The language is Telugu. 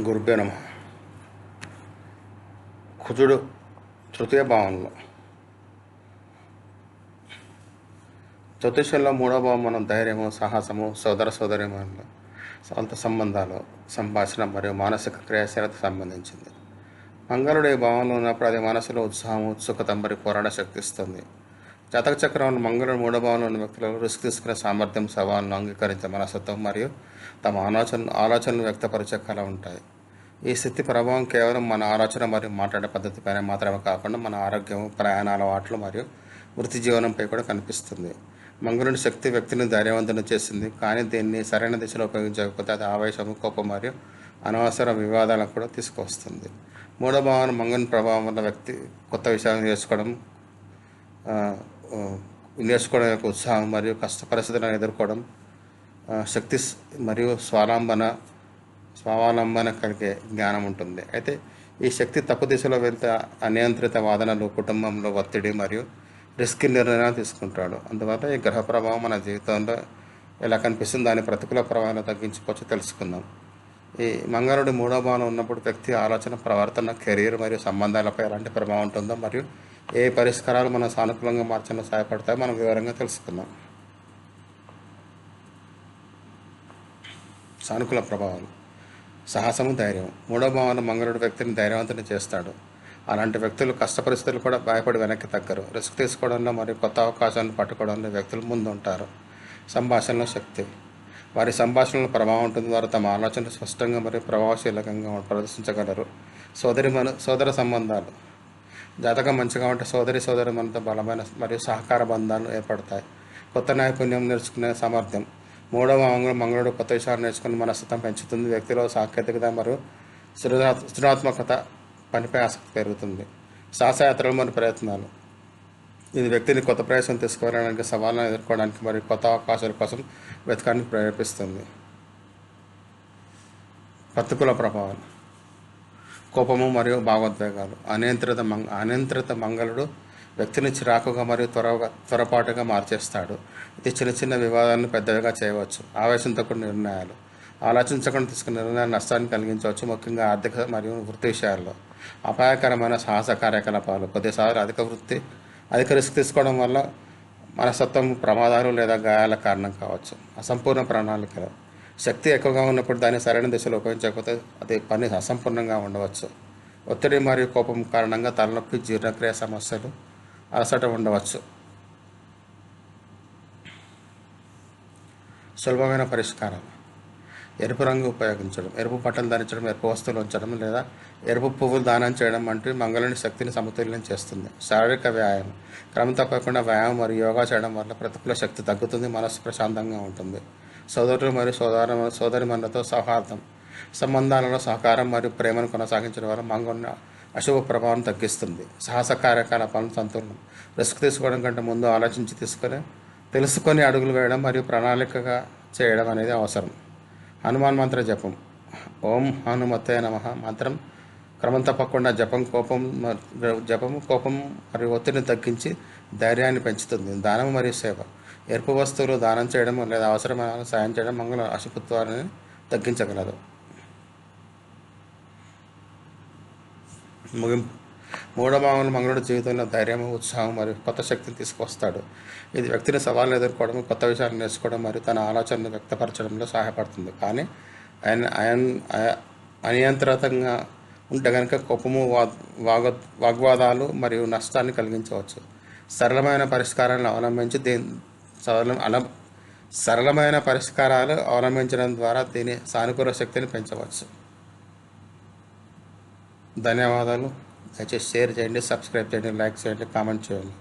గురుభ్యో నమః. కుజుడు తృతీయ భావంలో, జ్యోతిష్యంలో మూడో భావం మనం ధైర్యము, సాహసము, సోదర సోదరీమణులు, సొంత సంబంధాలు, సంభాషణ మరియు మానసిక క్రియాశీలత సంబంధించింది. మంగళుడు ఈ భావంలో ఉన్నప్పుడు అది మనసులో ఉత్సాహం, ఉత్సుకత మరియు పోరాట శక్తి ఇస్తుంది. జాతక చక్రంలో మంగళుడు మూడో భావంలో ఉన్న వ్యక్తులు రిస్క్ తీసుకునే సామర్థ్యం, సవాళ్ళను అంగీకరించే మనస్తత్వం మరియు తమ ఆలోచనలు వ్యక్తపరిచే కళ ఉంటాయి. ఈ స్థితి ప్రభావం కేవలం మన ఆలోచన మరియు మాట్లాడే పద్ధతిపైన మాత్రమే కాకుండా మన ఆరోగ్యం, ప్రయాణ అలవాట్లు మరియు వృత్తి జీవనంపై కూడా కనిపిస్తుంది. మంగళుడి శక్తి వ్యక్తిని ధైర్యవంతుని చేసింది, కానీ దీన్ని సరైన దిశలో ఉపయోగించకపోతే అది ఆవేశం, కోపం మరియు అనవసర వివాదాలకు కూడా తీసుకువస్తుంది. మూడో భావన మంగళుని ప్రభావం వల్ల వ్యక్తి కొత్త విషయాలు నేర్చుకోవడం యొక్క ఉత్సాహం మరియు కష్ట పరిస్థితులను ఎదుర్కోవడం, శక్తి మరియు స్వావలంబన కలిగే జ్ఞానం ఉంటుంది. అయితే ఈ శక్తి తప్పు దిశలో వెళ్తే అనియంత్రిత వాదనలు, కుటుంబంలో ఒత్తిడి మరియు రిస్క్ నిర్ణయాలు తీసుకుంటాడు. అందువల్ల ఈ గ్రహ ప్రభావం మన జీవితంలో ఎలా కనిపిస్తుంది, దాని ప్రతికూల ప్రభావాన్ని తగ్గించుకోవచ్చు తెలుసుకుందాం. ఈ మంగళుడి మూడో భావన ఉన్నప్పుడు వ్యక్తి ఆలోచన, ప్రవర్తన, కెరీర్ మరియు సంబంధాలపై ఎలాంటి ప్రభావం ఉంటుందో మరియు ఏ పరిష్కారాలు మనం సానుకూలంగా మార్చడంలో సహాయపడతాయో మనం వివరంగా తెలుసుకుందాం. సానుకూల ప్రభావాలు: సాహసము, ధైర్యం. మూడో భావన మంగళుడు వ్యక్తిని ధైర్యవంతుని చేస్తాడు. అలాంటి వ్యక్తులు కష్ట పరిస్థితులు కూడా భయపడి వెనక్కి తగ్గరు. రిస్క్ తీసుకోవడంలో మరియు కొత్త అవకాశాలను పట్టుకోవడంలో వ్యక్తులు ముందు ఉంటారు. సంభాషణలో శక్తి: వారి సంభాషణలో ప్రభావం ఉంటుంది. వారు తమ ఆలోచనలు స్పష్టంగా మరియు ప్రభావశీలంగా ప్రదర్శించగలరు. సోదర సంబంధాలు: జాతకం మంచిగా ఉంటే సోదరిమణులతో బలమైన మరియు సహకార బంధాలు ఏర్పడతాయి. కొత్త నైపుణ్యం నేర్చుకునే సామర్థ్యం: మూడవ మంగళుడు కొత్త విషయాలు నేర్చుకుని మనస్తత్వం పెంచుతుంది. వ్యక్తిలో సాంకేతికత మరియు సృజనాత్మకత, పనిపై ఆసక్తి పెరుగుతుంది. సాహసయాత్రలు మరియు ప్రయత్నాలు: ఇది వ్యక్తిని కొత్త ప్రదేశం తీసుకువెళ్ళడానికి, సవాళ్ళను ఎదుర్కోవడానికి మరియు కొత్త అవకాశాల కోసం వెతకడానికి ప్రేరేపిస్తుంది. ప్రతికూల ప్రభావాలు: కోపము మరియు భావోద్వేగాలు. అనియంత్రిత మంగళుడు వ్యక్తిని చిరాకుగా మరియు త్వరపాటుగా మార్చేస్తాడు. ఇది చిన్న చిన్న వివాదాలను పెద్దవిగా చేయవచ్చు. ఆవేశంతో కూడిన నిర్ణయాలు: ఆలోచించకుండా తీసుకున్న నిర్ణయాలు నష్టాన్ని కలిగించవచ్చు, ముఖ్యంగా ఆర్థిక మరియు వృత్తి విషయాల్లో. అపాయకరమైన సాహస కార్యకలాపాలు: కొద్దిసార్లు అధిక రిస్క్ తీసుకోవడం వల్ల మనస్తత్వం ప్రమాదాలు లేదా గాయాల కారణం కావచ్చు. అసంపూర్ణ ప్రణాళికలు: శక్తి ఎక్కువగా ఉన్నప్పుడు దాన్ని సరైన దిశలో ఉపయోగించకపోతే అది పని అసంపూర్ణంగా ఉండవచ్చు. ఒత్తిడి మరియు కోపం కారణంగా తలనొప్పి, జీర్ణక్రియ సమస్యలు, అలసట ఉండవచ్చు. సులభమైన పరిష్కారాలు: ఎరుపు రంగు ఉపయోగించడం, ఎరుపు బట్టలు ధరించడం, ఎరుపు వస్తువులు ఉంచడం లేదా ఎరుపు పువ్వులు దానం చేయడం వంటివి మంగళుని శక్తిని సమతుల్యం చేస్తుంది. శారీరక వ్యాయామం: క్రమం తప్పకుండా వ్యాయామం మరియు యోగా చేయడం వల్ల ప్రతికూల శక్తి తగ్గుతుంది, మనసు ప్రశాంతంగా ఉంటుంది. సోదరులు మరియు సోదరిమణులతో సౌహార్దం: సంబంధాలలో సహకారం మరియు ప్రేమను కొనసాగించడం వల్ల మంగళుని అశుభ ప్రభావం తగ్గిస్తుంది. సాహస కార్యకలాపాలను సంతులనం: రిస్క్ తీసుకోవడం కంటే ముందు ఆలోచించి తెలుసుకొని అడుగులు వేయడం మరియు ప్రణాళికగా చేయడం అనేది అవసరం. హనుమాన్ మంత్ర జపం: ఓం హనుమతే నమః మంత్రం క్రమం తప్పకుండా జపం కోపం మరియు ఒత్తిడిని తగ్గించి ధైర్యాన్ని పెంచుతుంది. దానం మరియు సేవ: ఎరుపు వస్తువులు దానం చేయడం లేదా అవసరమైన సాయం చేయడం మంగళ అశుభత్వాన్ని తగ్గించగలదు. ముగింపు: మూడో భావంలో మంగళుడు జీవితంలో ధైర్యం, ఉత్సాహం మరియు కొత్త శక్తిని తీసుకువస్తాడు. ఇది వ్యక్తిని సవాళ్ళను ఎదుర్కోవడం, కొత్త విషయాలు నేర్చుకోవడం మరియు తన ఆలోచనను వ్యక్తపరచడంలో సహాయపడుతుంది. కానీ అనియంత్రితంగా ఉంటే కనుక కోపము, వాగ్వాదాలు మరియు నష్టాన్ని కలిగించవచ్చు. సరళమైన పరిష్కారాలు అవలంబించడం ద్వారా దీని సానుకూల శక్తిని పెంచవచ్చు. ధన్యవాదాలు. దయచేసి షేర్ చేయండి, సబ్స్క్రైబ్ చేయండి, లైక్ చేయండి, కామెంట్ చేయండి.